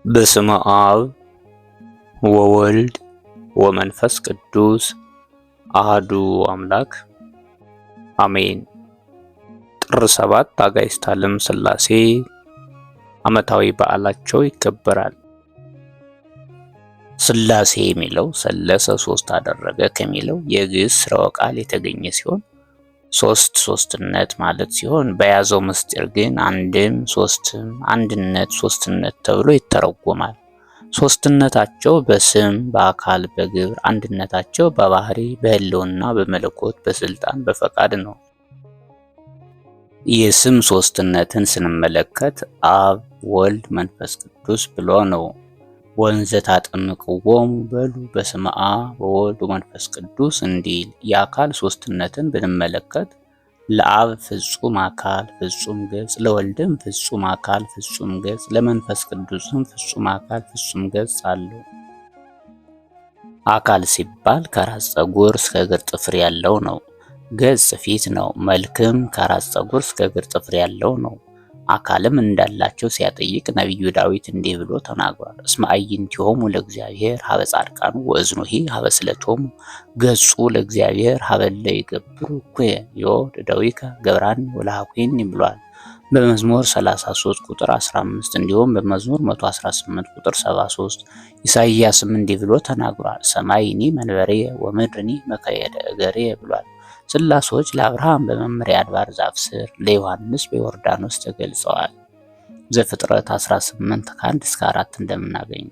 በስመ አብ ወወልድ ወመንፈስ ቅዱስ አህዱ አምላክ አሜን። ጥር 7 አጋዕዝተ ዓለም ሥላሴ ዓመታዊ በዓላቸው ይከበራል። ሥላሴ የሚለው ሰለሰ ሶስት አደረገ ከሚለው የግዕዝ ሥርወ ቃል የተገኘ ሲሆን ሶስትነት ማለት ሲሆን በያዘው ምስጢር ግን አንድም ሶስትም አንድነት ሶስትነት ተብሎ ይተረጎማል። ሶስትነታቸው በስም በአካል በግብር፣ አንድነታቸው በባህሪ በሕልውና በመለኮት በስልጣን በፈቃድ ነው። የስም ሶስትነትን ስንመለከት አብ ወልድ መንፈስ ቅዱስ ብሎ ነው። ወንዘ ታጠምቅዎሙ በሉ በስመ አብ ወወልድ ወመንፈስ ቅዱስ እንዲል። የአካል ሶስትነትን ብንመለከት ለአብ ፍጹም አካል ፍጹም ገጽ፣ ለወልድም ፍጹም አካል ፍጹም ገጽ፣ ለመንፈስ ቅዱስም ፍጹም አካል ፍጹም ገጽ አለው። አካል ሲባል ከራስ ፀጉር እስከ እግር ጥፍር ያለው ነው። ገጽ ፊት ነው። መልክም ከራስ ፀጉር እስከ እግር ጥፍር ያለው ነው። አካልም እንዳላቸው ሲያጠይቅ ነቢዩ ዳዊት እንዲህ ብሎ ተናግሯል። እስመ አዕይንቲሆሙ ለእግዚአብሔር ሀበ ጻድቃኑ ወእዝኑሂ ሀበ ስእለቶሙ ገጹ ለእግዚአብሔር ሀበ እለ ይገብሩ እኩየ ዮድ እደዊከ ገብራኒ ወለሐቁኒ ብሏል በመዝሙር 33 ቁጥር 15 እንዲሁም በመዝሙር 118 ቁጥር 73። ኢሳይያስም እንዲህ ብሎ ተናግሯል። ሰማይኒ መንበሬየ ወምድርኒ መከየደ እገሬየ ብሏል። ሥላሴዎች ለአብርሃም በመምሪያ አድባር ዛፍ ስር፣ ለዮሐንስ በዮርዳኖስ ተገልጸዋል። ዘፍጥረት 18 ከ1 እስከ 4 እንደምናገኝ።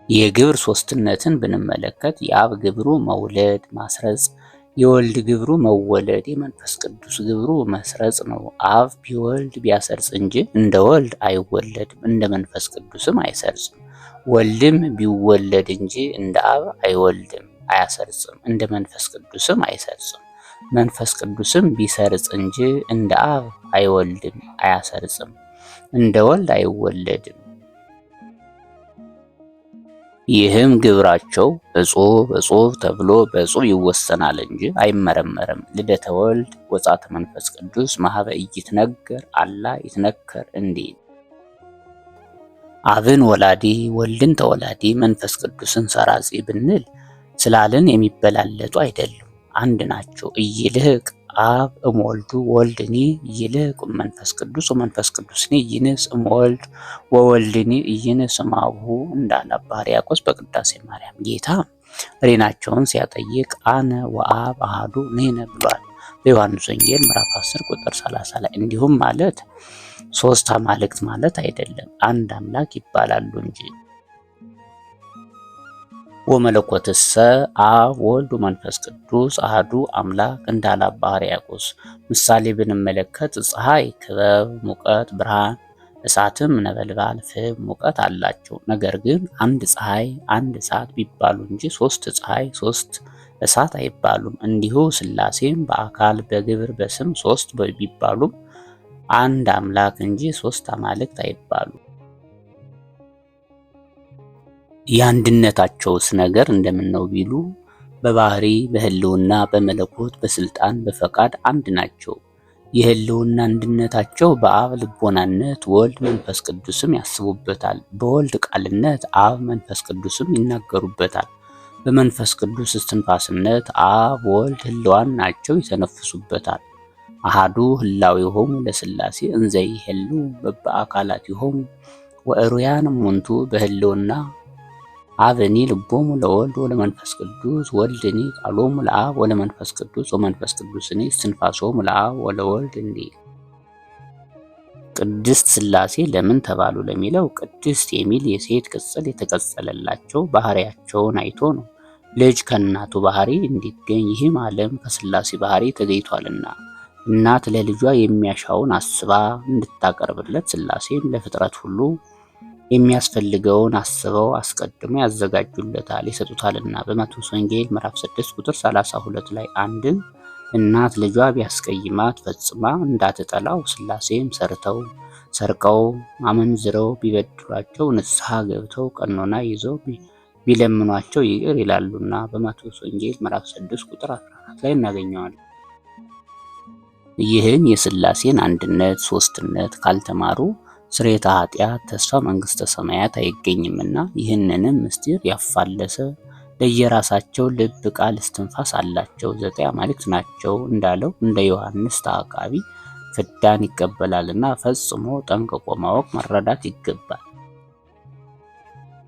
የግብር ሶስትነትን ብንመለከት የአብ ግብሩ መውለድ ማስረጽ፣ የወልድ ግብሩ መወለድ፣ የመንፈስ ቅዱስ ግብሩ መስረጽ ነው። አብ ቢወልድ ቢያሰርጽ እንጂ እንደ ወልድ አይወለድም፣ እንደ መንፈስ ቅዱስም አይሰርጽም። ወልድም ቢወለድ እንጂ እንደ አብ አይወልድም አያሰርጽም፣ እንደ መንፈስ ቅዱስም አይሰርጽም። መንፈስ ቅዱስም ቢሰርጽ እንጂ እንደ አብ አይወልድም አያሰርጽም፣ እንደ ወልድ አይወለድም። ይህም ግብራቸው እጹብ ተብሎ በእጹብ ይወሰናል እንጂ አይመረመርም። ልደተ ወልድ ወጻተ መንፈስ ቅዱስ ማህበ ኢይትነገር አላ ይትነከር እንዲል። አብን ወላዲ ወልድን ተወላዲ መንፈስ ቅዱስን ሰራጺ ብንል ስላልን የሚበላለጡ አይደሉም፣ አንድ ናቸው። ኢይልህቅ አብ እምወልዱ ወልድኒ ኢይልህቅ መንፈስ ቅዱስ ወመንፈስ ቅዱስኒ ኢይንስ እምወልድ ወወልድኒ ኢይንስ እምአቡሁ እንዳለ አባ ሕርያቆስ በቅዳሴ ማርያም። ጌታ ሬናቸውን ሲያጠይቅ አነ ወአብ አሐዱ ንሕነ ብሏል በዮሐንስ ወንጌል ምዕራፍ 10 ቁጥር 30 ላይ። እንዲሁም ማለት ሶስት አማልክት ማለት አይደለም፣ አንድ አምላክ ይባላሉ እንጂ። ወመለኮትሰ አብ ወልድ መንፈስ ቅዱስ አህዱ አምላክ እንዳለ አባ ሕርያቆስ። ምሳሌ ብንመለከት ፀሐይ ክበብ ሙቀት ብርሃን፣ እሳትም ነበልባል ፍም ሙቀት አላቸው። ነገር ግን አንድ ፀሐይ አንድ እሳት ቢባሉ እንጂ ሶስት ፀሐይ ሶስት እሳት አይባሉም። እንዲሁ ሥላሴም በአካል በግብር በስም ሶስት ቢባሉም አንድ አምላክ እንጂ ሶስት አማልክት አይባሉም። የአንድነታቸውስ ነገር እንደምነው ቢሉ በባህሪ በሕልውና በመለኮት በስልጣን በፈቃድ አንድ ናቸው። የሕልውና አንድነታቸው በአብ ልቦናነት ወልድ መንፈስ ቅዱስም ያስቡበታል፣ በወልድ ቃልነት አብ መንፈስ ቅዱስም ይናገሩበታል፣ በመንፈስ ቅዱስ እስትንፋስነት አብ ወልድ ሕልዋን ናቸው ይተነፍሱበታል። አሃዱ ህላዌሆሙ ለሥላሴ እንዘ ይሄሉ በበአካላቲሆሙ ወእሩያን እሙንቱ በሕልውና አብኒ ልቦሙ ለወልድ ወለመንፈስ ቅዱስ ወልድኒ ቃሎሙ ለአብ ወለመንፈስ ቅዱስ ወመንፈስ ቅዱስኒ እስትንፋሶሙ ለአብ ወለወልድ እንዲል። ቅድስት ሥላሴ ለምን ተባሉ ለሚለው ቅድስት የሚል የሴት ቅጽል የተቀጸለላቸው ባህሪያቸውን አይቶ ነው። ልጅ ከእናቱ ባህሪ እንዲገኝ ይህም ዓለም ከሥላሴ ባህሪ ተገኝቷልና እናት ለልጇ የሚያሻውን አስባ እንድታቀርብለት ሥላሴም ለፍጥረት ሁሉ የሚያስፈልገውን አስበው አስቀድሞ ያዘጋጁለታል ይሰጡታልና በማቴዎስ ወንጌል ምዕራፍ 6 ቁጥር 32 ላይ አንድም እናት ልጇ ቢያስቀይማት ፈጽማ እንዳትጠላው ሥላሴም ሰርቀው አመንዝረው ቢበድሏቸው ንስሐ ገብተው ቀኖና ይዘው ቢለምኗቸው ይቅር ይላሉና በማቴዎስ ወንጌል ምዕራፍ 6 ቁጥር 14 ላይ እናገኘዋለን። ይህን የሥላሴን አንድነት ሦስትነት ካልተማሩ ስርየተ ኃጢአት ተስፋ መንግሥተ ሰማያት አይገኝምና ይህንንም ምስጢር ያፋለሰ ለየራሳቸው ልብ ቃል እስትንፋስ አላቸው 9 አማልክት ናቸው እንዳለው እንደ ዮሐንስ ተዓቃቢ ፍዳን ይቀበላልና ፈጽሞ ጠንቅቆ ማወቅ መረዳት ይገባል።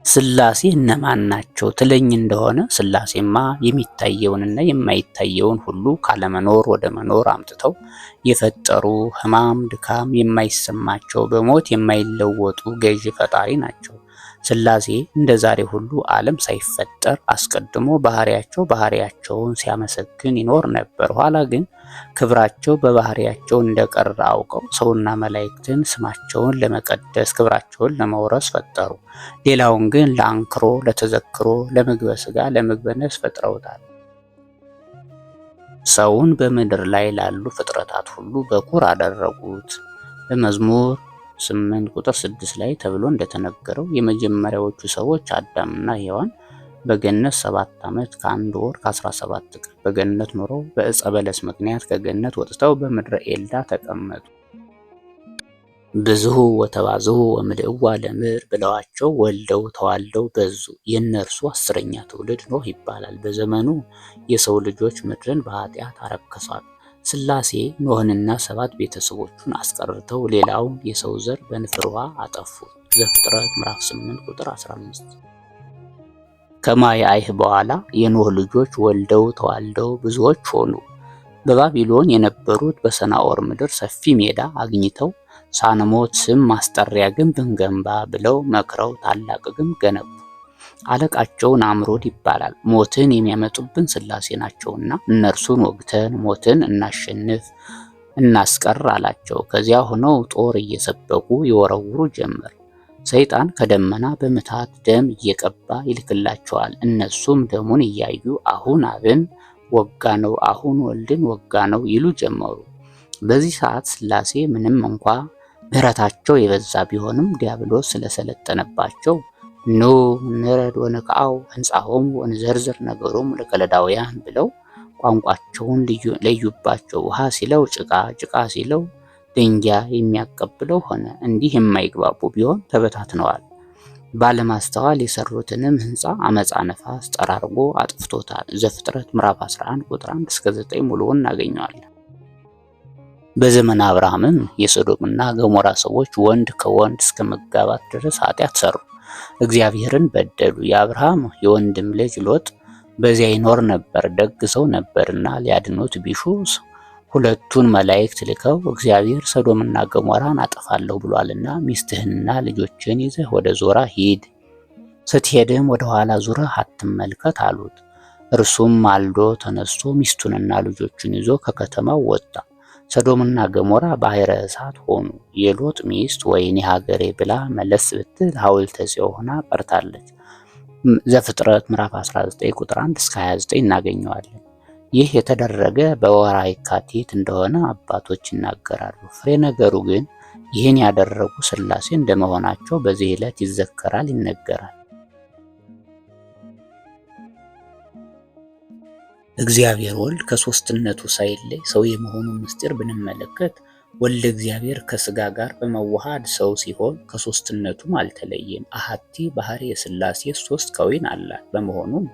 ሥላሴ እነማን ናቸው ትለኝ እንደሆነ ሥላሴማ የሚታየውንና የማይታየውን ሁሉ ካለመኖር ወደ መኖር አምጥተው የፈጠሩ ሕማም ድካም የማይሰማቸው በሞት የማይለወጡ ገዢ ፈጣሪ ናቸው። ሥላሴ እንደ ዛሬ ሁሉ ዓለም ሳይፈጠር አስቀድሞ ባህሪያቸውን ሲያመሰግን ይኖር ነበር። ኋላ ግን ክብራቸው በባህሪያቸው እንደቀረ አውቀው ሰውና መላእክትን ስማቸውን ለመቀደስ ክብራቸውን ለመውረስ ፈጠሩ። ሌላውን ግን ለአንክሮ፣ ለተዘክሮ፣ ለምግበ ሥጋ፣ ለምግበ ነፍስ ፈጥረውታል። ሰውን በምድር ላይ ላሉ ፍጥረታት ሁሉ በኩር አደረጉት። በመዝሙር 8 ቁጥር 6 ላይ ተብሎ እንደተነገረው የመጀመሪያዎቹ ሰዎች አዳምና ሔዋን በገነት 7 ዓመት ከ1 ወር ከ17 ቀን በገነት ኖረው በዕፀ በለስ ምክንያት ከገነት ወጥተው በምድረ ኤልዳ ተቀመጡ። ብዙሁ ወተባዝሁ ወምልእዋ ለምድር ብለዋቸው ወልደው ተዋልደው በዙ። የእነርሱ 10ኛ ትውልድ ኖህ ይባላል። በዘመኑ የሰው ልጆች ምድርን በኃጢአት አረከሷል። ሥላሴ ኖህንና 7 ቤተሰቦቹን አስቀርተው ሌላውን የሰው ዘር በንፍር ውሃ አጠፉት። ዘፍጥረት ምዕራፍ 8 ቁጥር 15። ከማየ አይህ በኋላ የኖህ ልጆች ወልደው ተዋልደው ብዙዎች ሆኑ። በባቢሎን የነበሩት በሰናዖር ምድር ሰፊ ሜዳ አግኝተው ሳንሞት ስም ማስጠሪያ ግንብ እንገንባ ብለው መክረው ታላቅ ግንብ ገነቡ። አለቃቸው ናምሮድ ይባላል። ሞትን የሚያመጡብን ሥላሴ ናቸውና እነርሱን ወግተን ሞትን እናስቀር አላቸው። ከዚያ ሆነው ጦር እየሰበቁ ይወረውሩ ጀመር። ሰይጣን ከደመና በምታት ደም እየቀባ ይልክላቸዋል። እነሱም ደሙን እያዩ አሁን አብን ወጋ ነው፣ አሁን ወልድን ወጋ ነው ይሉ ጀመሩ። በዚህ ሰዓት ሥላሴ ምንም እንኳ ምሕረታቸው የበዛ ቢሆንም ዲያብሎስ ስለሰለጠነባቸው ኑ ንረድ ወንክዓው ሕንጻሆሙ ወንዘርዝር ነገሮሙ ለከለዳውያን ብለው ቋንቋቸውን ለዩባቸው። ውሃ ሲለው ጭቃ፣ ጭቃ ሲለው ድንጋይ የሚያቀብለው ሆነ። እንዲህ የማይግባቡ ቢሆን ተበታትነዋል። ባለማስተዋል የሰሩትንም ሕንጻ አመፃ ነፋስ ጠራርጎ አጥፍቶታል። ዘፍጥረት ምዕራፍ 11 ቁጥር 1 እስከ 9 ሙሉውን እናገኘዋለን። በዘመነ አብርሃምም የሶዶምና ገሞራ ሰዎች ወንድ ከወንድ እስከ መጋባት ድረስ ኃጢአት ሰሩ፣ እግዚአብሔርን በደሉ። የአብርሃም የወንድም ልጅ ሎጥ በዚያ ይኖር ነበር፣ ደግ ሰው ነበርና ሊያድኑት ቢሹ ሁለቱን መላእክት ልከው እግዚአብሔር ሰዶምና ገሞራን አጠፋለሁ ብሏልና ሚስትህንና ልጆችን ይዘህ ወደ ዞራ ሂድ፣ ስትሄድም ወደ ኋላ ዙረህ አትመልከት አሉት። እርሱም ማልዶ ተነስቶ ሚስቱንና ልጆቹን ይዞ ከከተማው ወጣ። ሰዶምና ገሞራ ባሕረ እሳት ሆኑ። የሎጥ ሚስት ወይኔ ሀገሬ ብላ መለስ ብትል ሐውልተ ጽዮን ሆና ቀርታለች። ዘፍጥረት ምዕራፍ 19 ቁጥር 1 እስከ 29 እናገኘዋለን። ይህ የተደረገ በወርኃ የካቲት እንደሆነ አባቶች ይናገራሉ። ፍሬ ነገሩ ግን ይህን ያደረጉ ሥላሴ እንደመሆናቸው በዚህ ዕለት ይዘከራል፣ ይነገራል። እግዚአብሔር ወልድ ከሦስትነቱ ሳይለይ ሰው የመሆኑን ምስጢር ብንመለከት ወልደ እግዚአብሔር ከሥጋ ጋር በመዋሃድ ሰው ሲሆን ከሦስትነቱም አልተለየም። አሐቲ ባሕርየ ሥላሴ 3 ከዊን አላት። በመሆኑም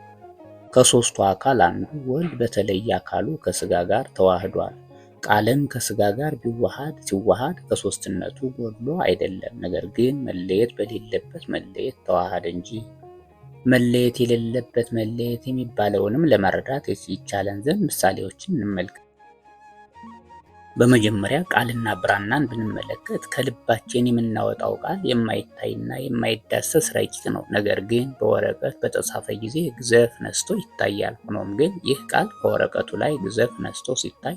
ከሦስቱ አካል አንዱ ወልድ በተለየ አካሉ ከሥጋ ጋር ተዋህዷል። ቃልም ከሥጋ ጋር ሲዋሃድ ከሦስትነቱ ጎድሎ አይደለም፣ ነገር ግን መለየት በሌለበት መለየት ተዋሃደ እንጂ። መለየት የሌለበት መለየት የሚባለውንም ለመረዳት ይቻለን ዘንድ ምሳሌዎችን እንመልከት። በመጀመሪያ ቃልና ብራናን ብንመለከት ከልባችን የምናወጣው ቃል የማይታይና የማይዳሰስ ረቂቅ ነው። ነገር ግን በወረቀት በተጻፈ ጊዜ ግዘፍ ነስቶ ይታያል። ሆኖም ግን ይህ ቃል ከወረቀቱ ላይ ግዘፍ ነስቶ ሲታይ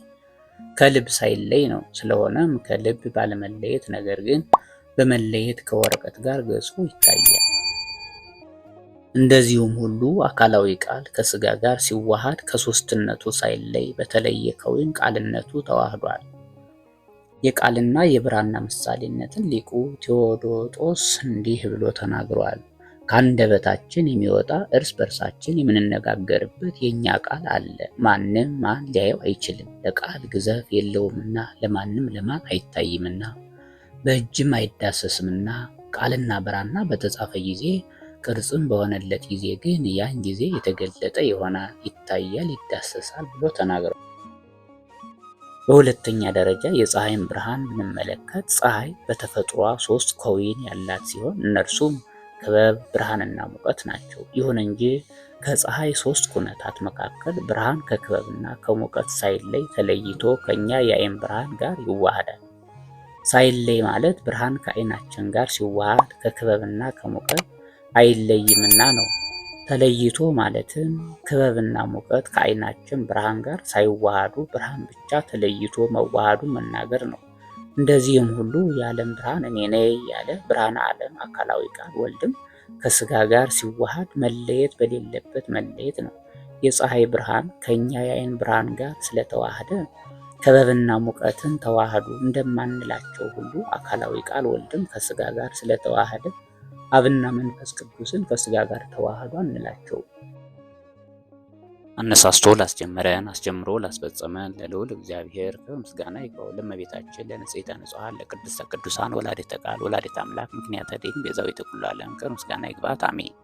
ከልብ ሳይለይ ነው። ስለሆነም ከልብ ባለመለየት ነገር ግን በመለየት ከወረቀት ጋር ገጹ ይታያል። እንደዚሁም ሁሉ አካላዊ ቃል ከስጋ ጋር ሲዋሃድ ከሶስትነቱ ሳይለይ በተለየ ከዊን ቃልነቱ ተዋህዷል። የቃልና የብራና ምሳሌነትን ሊቁ ቴዎዶጦስ እንዲህ ብሎ ተናግሯል። ከአንደበታችን የሚወጣ እርስ በርሳችን የምንነጋገርበት የኛ ቃል አለ። ማንም ማን ሊያየው አይችልም፣ ለቃል ግዘፍ የለውምና ለማንም ለማን አይታይምና በእጅም አይዳሰስምና። ቃልና ብራና በተጻፈ ጊዜ ቅርጽም በሆነለት ጊዜ ግን ያን ጊዜ የተገለጠ ይሆናል፣ ይታያል፣ ይዳሰሳል ብሎ ተናግሯል። በሁለተኛ ደረጃ የፀሐይን ብርሃን ብንመለከት ፀሐይ በተፈጥሯ 3 ከዊን ያላት ሲሆን እነርሱም ክበብ፣ ብርሃንና ሙቀት ናቸው። ይሁን እንጂ ከፀሐይ 3 ኩነታት መካከል ብርሃን ከክበብና ከሙቀት ሳይለይ ተለይቶ ከኛ የአይን ብርሃን ጋር ይዋሃዳል። ሳይለይ ማለት ብርሃን ከአይናችን ጋር ሲዋሃድ ከክበብና ከሙቀት አይለይምና ነው። ተለይቶ ማለትም ክበብና ሙቀት ከአይናችን ብርሃን ጋር ሳይዋሃዱ ብርሃን ብቻ ተለይቶ መዋሃዱ መናገር ነው። እንደዚህም ሁሉ የዓለም ብርሃን እኔ ነኝ ያለ ብርሃነ ዓለም አካላዊ ቃል ወልድም ከስጋ ጋር ሲዋሃድ መለየት በሌለበት መለየት ነው። የፀሐይ ብርሃን ከኛ የአይን ብርሃን ጋር ስለተዋሃደ ክበብና ሙቀትን ተዋህዱ እንደማንላቸው ሁሉ አካላዊ ቃል ወልድም ከስጋ ጋር ስለተዋሃደ አብና መንፈስ ቅዱስን ከስጋ ጋር ተዋህዶ አንላቸው። አነሳስቶ ላስጀመረን አስጀምሮ ላስፈጸመን ለልዑል እግዚአብሔር ምስጋና ይግባው። ለእመቤታችን ለንጽሕተ ንጹሐን ለቅድስተ ቅዱሳን ወላዲተ ቃል ወላዲተ አምላክ ምክንያተ ድኅነት ቤዛዊተ ኩሉ ዓለም ምስጋና ይግባት። አሜን።